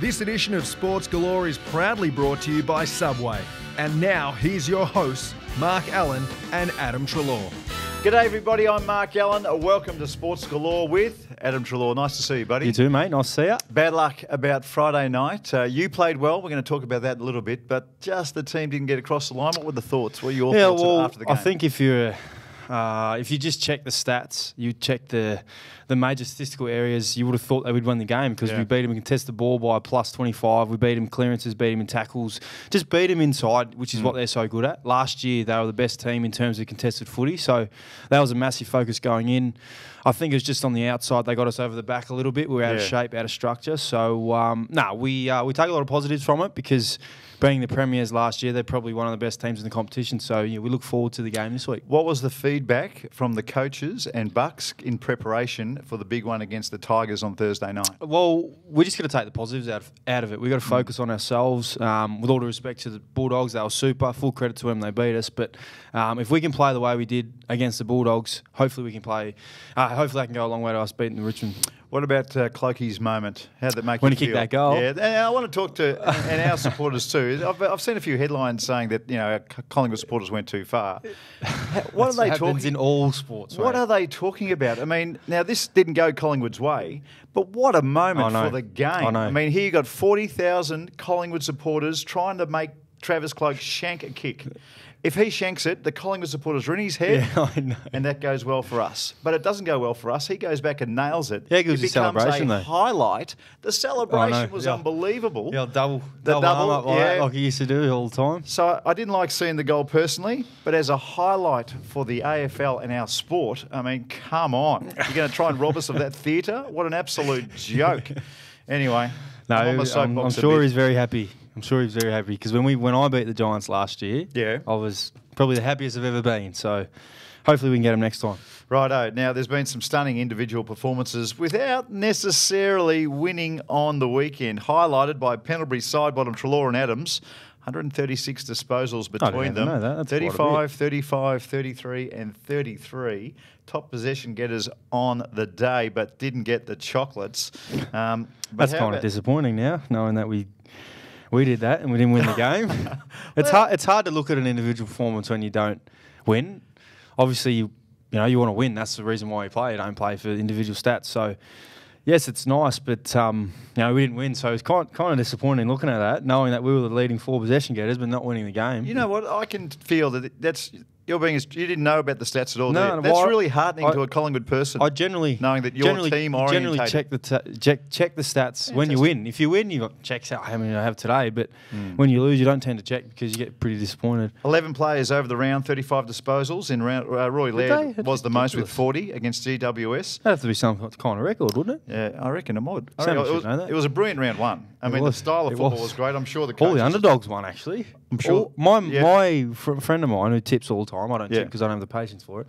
This edition of Sports Galore is proudly brought to you by Subway. And now, here's your hosts, Mark Allen and Adam Treloar. G'day everybody, I'm Mark Allen. Welcome to Sports Galore with Adam Treloar. Nice to see you, buddy. You too, mate. Nice to see you. Bad luck about Friday night. You played well. We're going to talk about that in a little bit, but just the team didn't get across the line. What were the thoughts? What were your thoughts after the game? I think if you just check the stats, you check the major statistical areas, you would have thought they would win the game because we beat them in contested ball by plus 25. We beat them in clearances, beat them in tackles, just beat them inside, which is what they're so good at. Last year, they were the best team in terms of contested footy, so that was a massive focus going in. I think it was just on the outside they got us over the back a little bit. We were out of shape, out of structure. So, we take a lot of positives from it because being the premiers last year, they're probably one of the best teams in the competition. So, we look forward to the game this week. What was the feedback from the coaches and Bucks in preparation for the big one against the Tigers on Thursday night? Well, we're just going to take the positives out of it. We've got to focus on ourselves. With all due respect to the Bulldogs, they were super. Full credit to them, they beat us. But if we can play the way we did against the Bulldogs, hopefully we can play. Hopefully that can go a long way to us beating the Richmond. What about Clokey's moment? How did that make when you he feel? Kicked that goal? Yeah, and I want to talk to and our supporters too. I've seen a few headlines saying that Collingwood supporters went too far. What are they talking? In all sports. What are they talking about? I mean, now this didn't go Collingwood's way, but what a moment for the game! I mean, here you got 40,000 Collingwood supporters trying to make Travis Cloke shank a kick. If he shanks it, the Collingwood supporters are in his head, and that goes well for us. But it doesn't go well for us. He goes back and nails it. Yeah, it gives you celebration, a highlight. The celebration was unbelievable. Yeah, double arm up like he used to do all the time. So I didn't like seeing the goal personally, but as a highlight for the AFL and our sport, I mean, come on. You're going to try and rob us of that theatre? What an absolute joke. Anyway, I'm sure he's very happy. I'm sure he's very happy because when I beat the Giants last year, I was probably the happiest I've ever been. So hopefully we can get him next time. Righto. Now, there's been some stunning individual performances without necessarily winning on the weekend, highlighted by Pendlebury side bottom Treloar and Adams. 136 disposals between them. That's 35, 35, 33 and 33. Top possession getters on the day, but didn't get the chocolates. That's kind of disappointing now, knowing that we did that and we didn't win the game. It's hard to look at an individual performance when you don't win. Obviously, you want to win. That's the reason why you play. You don't play for individual stats. So, yes, it's nice, but we didn't win. So it's kind of disappointing looking at that, knowing that we were the leading 4 possession getters, but not winning the game. You know what? I can feel that you didn't know about the stats at all. No, that's really heartening to a Collingwood person. I generally knowing that you're team orientated. Generally check the stats when you win. If you win, you got checks out how many I have today. But when you lose, you don't tend to check because you get pretty disappointed. 11 players over the round, 35 disposals in round. Roy Laird was the most with 40 against GWS. That'd have to be some kind of record, wouldn't it? Yeah, I reckon it would. It was a brilliant round one. The style of football was great. I'm sure the coaches, all the underdogs won actually. I'm sure. My friend of mine who tips all the time. I don't tip because I don't have the patience for it.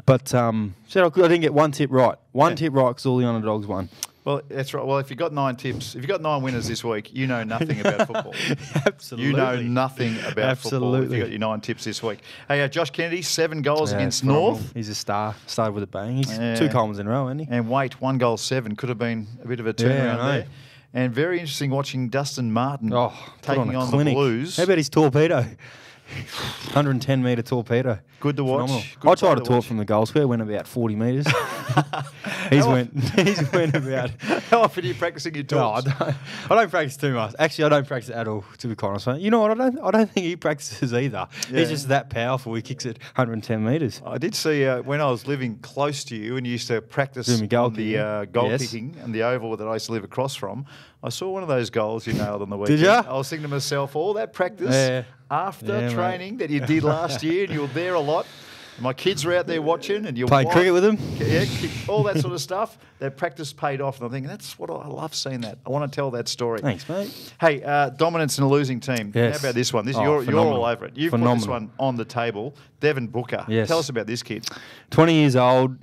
But said I didn't get one tip right. Tip right because all the underdogs won. Well, that's right. Well, if you've got 9 tips, if you've got 9 winners this week, you know nothing about football. Absolutely. You know nothing about football if you've got your 9 tips this week. Hey, Josh Kennedy, 7 goals against North. He's a star. Started with a bang. He's 2 Colemans in a row, isn't he? And Waite, 1 goal, 7. Could have been a bit of a turnaround there. And very interesting watching Dustin Martin taking on the Blues. How about his torpedo? 110-metre torpedo. Good to watch. I tried to talk from the goal square, went about 40 metres. He's went about. How often are you practising your talks? No, I don't practice too much. Actually, I don't practice at all, to be quite honest. You know what? I don't think he practices either. Yeah. He's just that powerful. He kicks it 110 metres. I did see when I was living close to you and you used to practice the goal kicking and the oval that I used to live across from. I saw one of those goals you nailed on the weekend. Did you? I was thinking to myself, all that practice after training that you did last year, and you were there a lot. My kids were out there watching, and you played cricket with them. Yeah, all that sort of stuff. That practice paid off, and I'm thinking that's what I love seeing that. I want to tell that story. Thanks, mate. Hey, dominance in a losing team. Yes. How about this one? You're all over it. You've put this one on the table. Devin Booker. Yes. Tell us about this kid. 20 years old.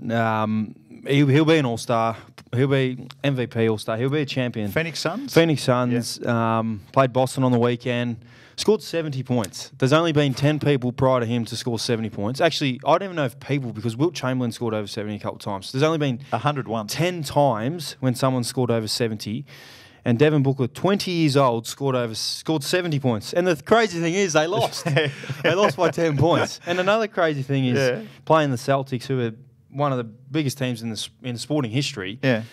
He'll be an all-star. He'll be MVP all-star. He'll be a champion. Phoenix Suns? Phoenix Suns. Yeah. Played Boston on the weekend. Scored 70 points. There's only been 10 people prior to him to score 70 points. Actually, I don't even know if people, because Wilt Chamberlain scored over 70 a couple of times. There's only been 100 once. 10 times when someone scored over 70. And Devin Booker, 20 years old, scored 70 points. And the crazy thing is they lost. They lost by 10 points. And another crazy thing is playing the Celtics, who are one of the biggest teams in sporting history. Yeah.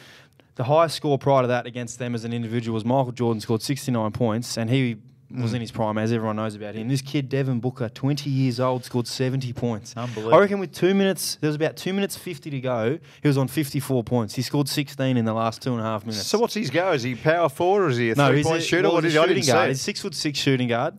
The highest score prior to that against them as an individual was Michael Jordan, scored 69 points, and he was in his prime, as everyone knows about him. This kid, Devin Booker, 20 years old, scored 70 points. Unbelievable. I reckon with 2 minutes, there was about 2 minutes 50 to go, he was on 54 points. He scored 16 in the last 2.5 minutes. So what's his go? Is he power forward or is he a three-point shooter? He's a shooting guard. He's 6'6" shooting guard,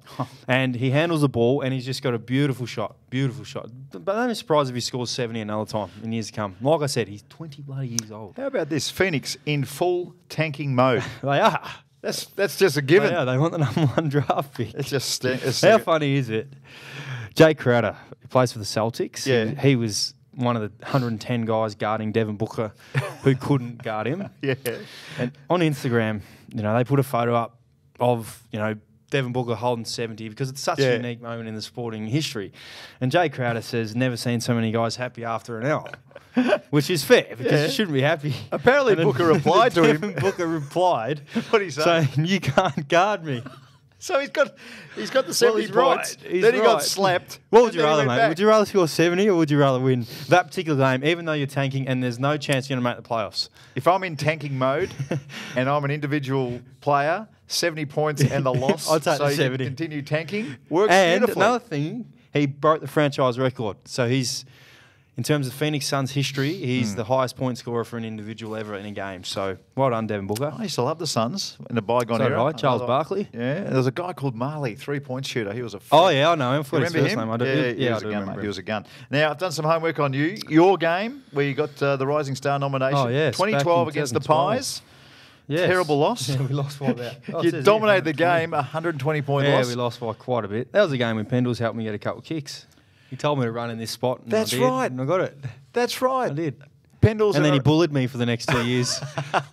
and he handles the ball, and he's just got a beautiful shot. Beautiful shot. But don't be surprised if he scores 70 another time in years to come. Like I said, he's 20 bloody years old. How about this? Phoenix in full tanking mode. They are. That's just a given. They want the number 1 draft pick. It's just how funny is it? Jay Crowder, he plays for the Celtics. Yeah. He was one of the 110 guys guarding Devin Booker who couldn't guard him. Yeah. And on Instagram, they put a photo up of, Devin Booker holding 70 because it's such a unique moment in the sporting history. And Jay Crowder says, never seen so many guys happy after an L, which is fair because you shouldn't be happy. Apparently Booker replied to him. Booker replied, what did he say? Saying, you can't guard me. So he's got the 70 points. Right. Then he got slapped. What would you rather, mate? Would you rather score 70 or would you rather win that particular game, even though you're tanking and there's no chance you're going to make the playoffs? If I'm in tanking mode and I'm an individual player, 70 points and the loss, I'd take so the you 70. can continue tanking, works and beautifully. Another thing, he broke the franchise record. So he's, in terms of Phoenix Suns history, he's the highest point scorer for an individual ever in a game. So well done, Devin Booker. I used to love the Suns in the bygone era. Right, Charles Barkley. Yeah, there was a guy called Marley, 3-point shooter. He was a Oh, yeah, I know him. Remember him? Name. I do. Yeah, I do remember him. He was a gun. Now, I've done some homework on you. Your game, where you got the Rising Star nomination. Oh, yes, 2012 against the 2012. Pies. Yes. Terrible loss. Yeah, we lost by about... You dominated the game, 120-point loss. Yeah, we lost by quite a bit. That was a game when Pendles helped me get a couple of kicks. He told me to run in this spot. And That's I did, right. And I got it. That's right. I did. Pendles and then he bullied me for the next 2 years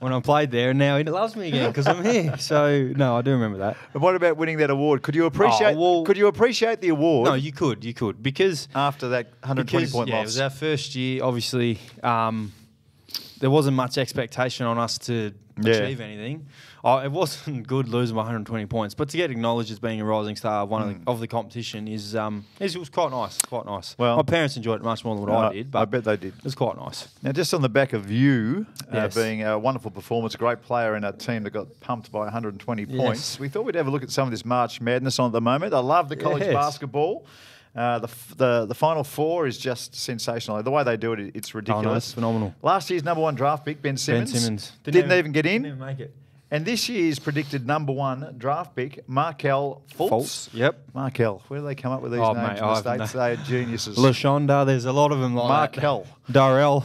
when I played there, and now he loves me again because I'm here. So no, I do remember that. And what about winning that award? Could you appreciate? Could you appreciate the award? No, you could because after that 120-point loss, it was our first year. Obviously, there wasn't much expectation on us to achieve anything. It wasn't good losing by 120 points, but to get acknowledged as being a rising star of the competition it was quite nice. Quite nice. Well, my parents enjoyed it much more than what I did. But I bet they did. It was quite nice. Now, just on the back of you being a wonderful performance, a great player in a team that got pumped by 120 points, we thought we'd have a look at some of this March Madness on at the moment. I love the college basketball. The Final Four is just sensational. The way they do it, it's ridiculous. Oh, no, it's phenomenal. Last year's number 1 draft pick, Ben Simmons. Didn't even get in. Didn't even make it. And this year's predicted number 1 draft pick, Markel Fultz. Yep. Markel. Where do they come up with these names in the States? They are geniuses. LaShonda, there's a lot of them like Markel. Darrell.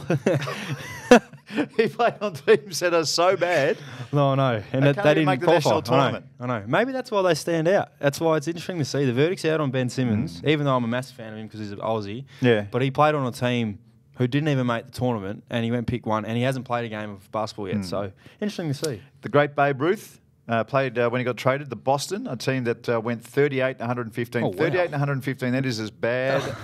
He played on teams that are so bad. No, I know. And they didn't make the qualify. national tournament. I know. Maybe that's why they stand out. That's why it's interesting to see. The verdict's out on Ben Simmons, even though I'm a massive fan of him because he's an Aussie. Yeah. But he played on a team who didn't even make the tournament, and he went pick 1, and he hasn't played a game of basketball yet. So, interesting to see. The great Babe Ruth played when he got traded to Boston, a team that went 38 115. Oh, wow. 38 115, that is as bad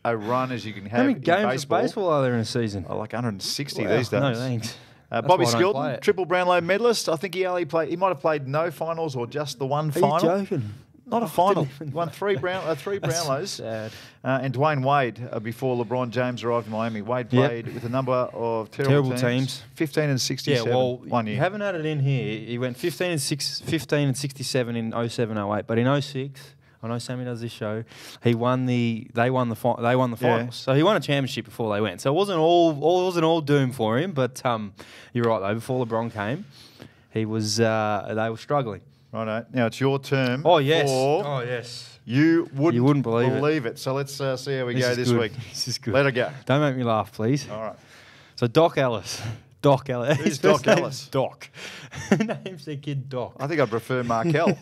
a run as you can have. How many games of baseball are there in a season? Like 160 these days. No, thanks. Bobby Skilton, triple Brownlow medalist. I think he might have played no finals or just the one final. Are you joking? Not a final. He won three Brownlows. Sad. And Dwayne Wade, before LeBron James arrived in Miami, Wade played with a number of terrible teams. 15 and 67 1 year. You haven't had it in here. He went 15 and 67 in 07-08, but in 06, I know Sammy does this show. They won the finals. Yeah. So he won a championship before they went. So it wasn't all doom for him. But you're right though. Before LeBron came, they were struggling. Righto. Now it's your term. Oh yes. Oh yes. You wouldn't believe it. So let's see how we go this week. This is good. Let her go. Don't make me laugh, please. All right. So Doc Ellis. Who's Doc Ellis? Doc. Name's their kid Doc. I think I prefer Markel.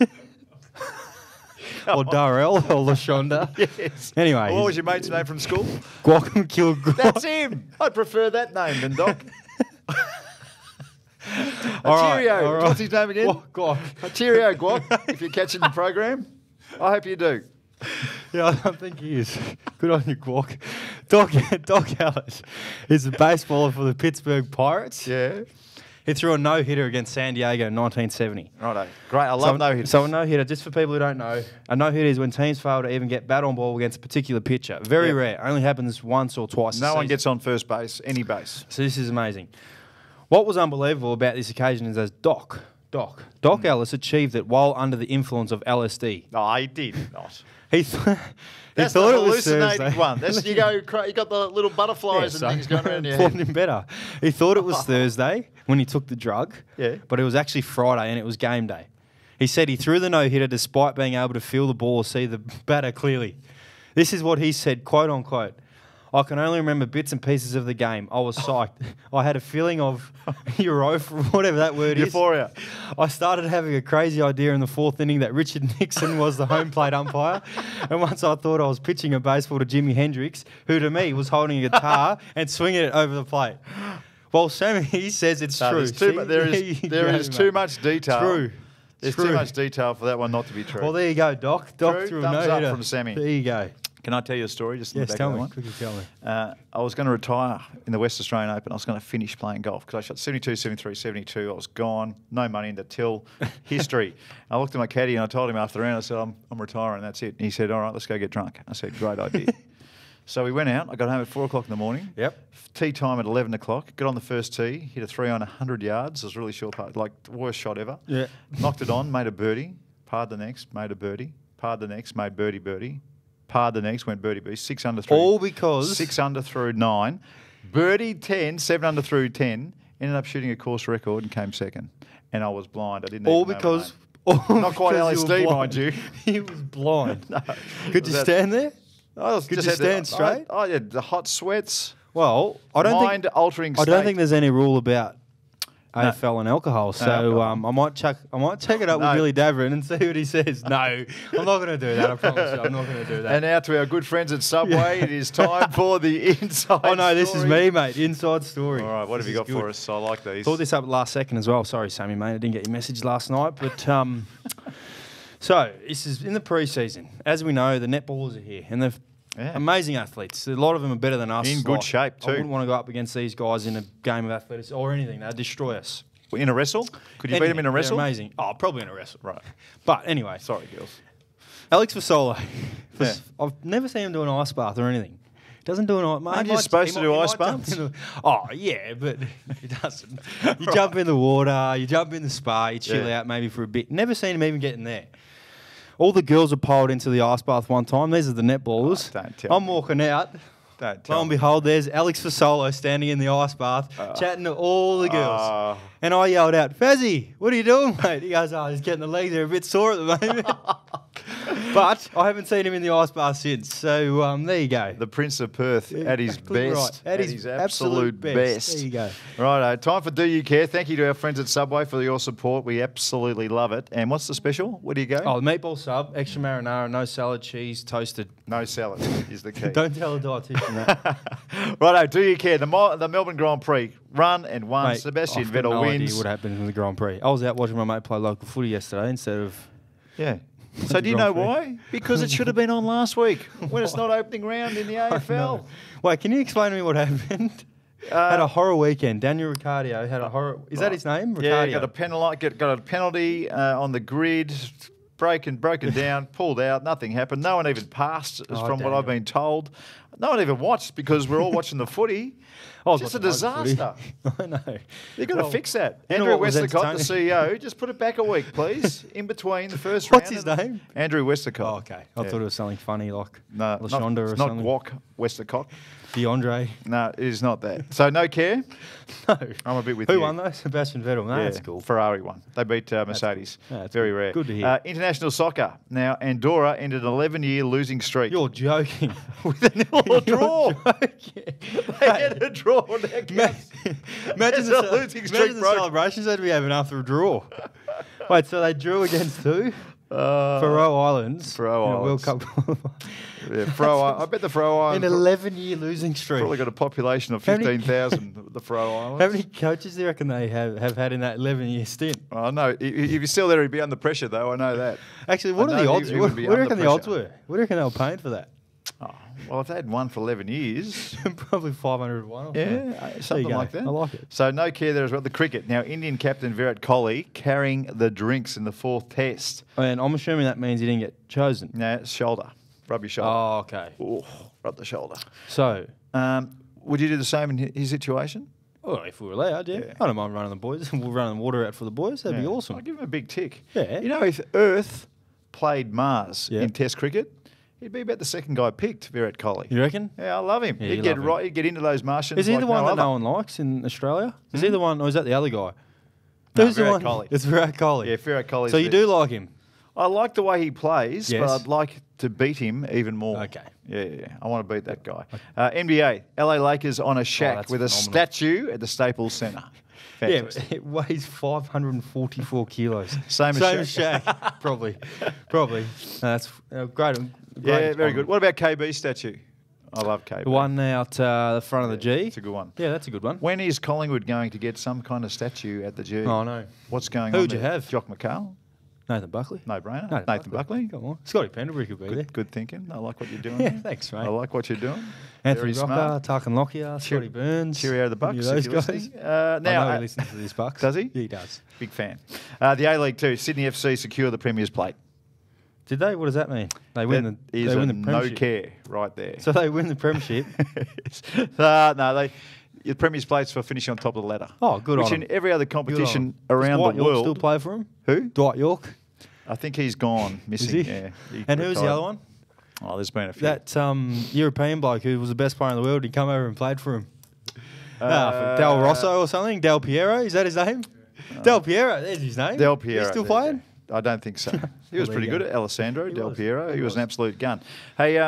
Or Darrell or LaShonda. Yes. Anyway. What was your mate's name from school? Guac killed Guac. That's him. I'd prefer that name than Doc. Cheerio. Right. What's his name again? Guac. Cheerio, Guac, if you're catching the program. I hope you do. Yeah, I don't think he is. Good on you, Guac. Doc Ellis is a baseballer for the Pittsburgh Pirates. Yeah. He threw a no-hitter against San Diego in 1970. Righto. Great. I love no-hitters. So a no-hitter, just for people who don't know, a no-hitter is when teams fail to even get bat on ball against a particular pitcher. Very rare. Only happens once or twice a season. No one gets on first base, any base. So this is amazing. What was unbelievable about this occasion is as Doc Ellis achieved it while under the influence of LSD. No, he did not. He thought it was Thursday. One. That's you got the little butterflies and things going around your head. Him better. He thought it was Thursday when he took the drug, but it was actually Friday and it was game day. He said he threw the no-hitter despite being able to feel the ball or see the batter clearly. This is what he said, quote unquote. I can only remember bits and pieces of the game. I was psyched. I had a feeling of euphoria, whatever that word is. Euphoria. I started having a crazy idea in the fourth inning that Richard Nixon was the home plate umpire. And once I thought I was pitching a baseball to Jimi Hendrix, who to me was holding a guitar and swinging it over the plate. Well, Sammy says it's true. There is too much detail. True. There's too much detail for that one not to be true. Well, there you go, Doc. Doc threw a thumbs no-hitter. up from Sammy. There you go. Can I tell you a story just in the back tell of me. that one? Quickly tell me. I was going to retire in the West Australian Open. I was going to finish playing golf because I shot 72, 73, 72. I was gone. No money in the till. History. I looked at my caddy and I told him after the round, I said, I'm retiring. That's it. And he said, all right, let's go get drunk. I said, great idea. So we went out. I got home at 4 o'clock in the morning. Yep. Tee time at 11 o'clock. Got on the first tee. Hit a 3 on 100 yards. It was a really short putt. Like the worst shot ever. Yeah. Knocked it on. Made a birdie. Parred the next. Made a birdie. Parred the next. Made birdie. Parred the next, went birdie. 6 under through. All because 6 under through 9. Birdie 10, 7 under through 10. Ended up shooting a course record and came second. And I was blind. I didn't. All even know because. not quite LSD, mind you. He was blind. No. Could you stand there? Could you stand straight? I had the hot sweats. Well, I don't altering. I don't think there's any rule about AFL and alcohol, so I might check it up with Billy Davern and see what he says. No, I'm not going to do that. I promise you, I'm not going to do that. And now to our good friends at Subway, it is time for the inside. Oh no, this story. is me, mate. Inside story. All right, what have you got for us? I like these. Thought this up last second as well. Sorry, Sammy, mate. I didn't get your message last night, but so this is in the pre-season. As we know, the netballers are here, and they've amazing athletes. A lot of them are better than us. In good shape, too. I wouldn't want to go up against these guys in a game of athletics or anything. They'd destroy us. In a wrestle? Could you beat them in a wrestle? They're amazing. Oh, probably in a wrestle. Right. But anyway. Sorry, girls. Alex Fasolo. I've never seen him do an ice bath or anything. He doesn't do an ice bath. Aren't you supposed to do ice baths? Oh, yeah, but he doesn't. You jump in the water, you jump in the spa, you chill out maybe for a bit. Never seen him even get in there. All the girls are piled into the ice bath one time. These are the netballers. Oh, don't tell me. Walking out. Don't tell Lo and behold, there's Alex Fasolo standing in the ice bath, chatting to all the girls. And I yelled out, Fazzy, what are you doing, mate? He goes, he's getting the legs. They're a bit sore at the moment. But I haven't seen him in the ice bath since. So there you go. The Prince of Perth at his best. Right. At his absolute best. There you go. Righto. Time for Do You Care? Thank you to our friends at Subway for your support. We absolutely love it. And what's the special? Where do you go? Oh, the meatball sub, extra marinara, no salad, cheese, toasted. No salad is the key. Don't tell a dietitian that. Righto. Do You Care? The Melbourne Grand Prix run and won. Mate, Sebastian Vettel Vettel wins. Idea what happened in the Grand Prix. I was out watching my mate play local footy yesterday instead of... Yeah. So do you know why? Because it should have been on last week when it's not opening round in the AFL. Wait, can you explain to me what happened? Had a horror weekend. Daniel Ricciardo had a horror... Is that his name? Yeah, Ricciardo. got a penalty on the grid, broken down, pulled out, nothing happened. No one even passed, from what I've been told. No one even watched because we're all watching the footy. It's just a disaster. I know. You've got to fix that. Andrew Westacott, the CEO, just put it back a week, please, in between the first round. What's his name? Andrew Westacott. Oh, okay. I thought it was something funny like LaShonda or something. Not Guac Westacott. DeAndre. No, it is not that. So no care? No. I'm a bit with you. Who won though? Sebastian Vettel. No, that's cool. Ferrari won. They beat Mercedes. That's very good. rare. Good to hear. International soccer. Now, Andorra ended an 11-year losing streak. You're joking. With a 0 draw. Joking. They had a draw. Imagine the losing streak. Imagine the celebrations they'd be having after a draw. Wait, so they drew against who? Faroe Islands. Faroe Islands. World Cup. Yeah, I bet the Faroe Islands. An 11-year losing streak. Probably got a population of 15,000. The Faroe Islands. How many coaches do you reckon they have had in that 11-year stint? I know. If you're still there, he'd be under pressure, though. I know that. Actually, what are the odds? What do you reckon the odds were? What do you reckon they were paying for that? Oh, well, if they had one for 11 years... Probably 501 or yeah, something like that. I like it. So no care there as well. The cricket. Now, Indian captain Virat Kohli carrying the drinks in the 4th test. And I'm assuming that means he didn't get chosen. No, it's shoulder. Rub your shoulder. Oh, okay. Oh, rub the shoulder. So... would you do the same in his situation? Well, if we were allowed, yeah. I don't mind running the boys. We'll run the water out for the boys. That'd be awesome. I'll give him a big tick. Yeah. You know, if Earth played Mars in Test cricket, he'd be about the second guy picked, Virat Kohli. You reckon? Yeah, I love him. Yeah, he'd get into those Martians. Is he like the one that other. no one likes in Australia? Is he the one, or is that the other guy? No, Who's Virat the one? Kohli. It's Virat Kohli. Yeah, Virat Kohli. So you do like him? I like the way he plays, Yes. but I'd like to beat him even more. Okay. Yeah. I want to beat that guy. NBA, LA Lakers on a shack with a statue at the Staples Center. Fantastic. Yeah, it weighs 544 kilos. Same as Shaq. Probably. That's great. Yeah, very good. What about KB's statue? I love KB. The one out the front of the G. It's a good one. Yeah, that's a good one. When is Collingwood going to get some kind of statue at the G? Oh, no. What's going on? Who'd you have? Jock McHale? Nathan Buckley. No brainer. Nathan Buckley. Come on. Scotty Pendlebury could be there. Good thinking. I like what you're doing. Yeah, there. thanks, mate. I like what you're doing. Anthony Very Rocker, smart. Tarkin Lockyer, Scotty Burns. Cheerio the Bucks. Those if you're guys. listening. I Now, know he listens to this Bucks. Does he? Yeah, he does. Big fan. The A-League too. Sydney FC secure the Premier's plate. Did they? What does that mean? They win That the. is They win a the premiership. no care right there. So they win the premiership. No, the Premier's plates for finishing on top of the ladder. Oh, good Which on in them. every other competition Does around Dwight the York world. still play for him? Who? Dwight York. I think he's gone missing. Is he? Yeah. And who's the retired. other one? Oh, there's been a few. That European bloke who was the best player in the world. He come over and played for him. Del Rosso or something. Del Piero. Is that his name? Del Piero. There's his name. Del Piero. He's still playing? I don't think so. He was there pretty you good go. at Alessandro Del was. Piero. He was an absolute gun. Hey,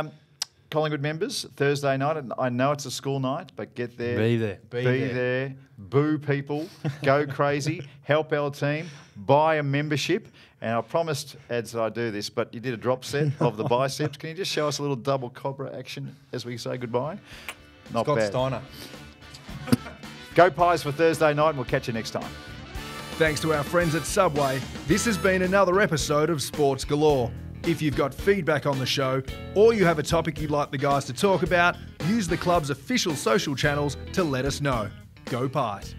Collingwood members, Thursday night. And I know it's a school night, but get there. Be there. Be there. Boo people. Go crazy. Help our team. Buy a membership. And I promised, Ads, that I'd do this, but you did a drop set of the biceps. Can you just show us a little double cobra action as we say goodbye? Not Scott bad. Steiner. Go Pies for Thursday night, and we'll catch you next time. Thanks to our friends at Subway, this has been another episode of Sports Galore. If you've got feedback on the show, or you have a topic you'd like the guys to talk about, use the club's official social channels to let us know. Go Pies.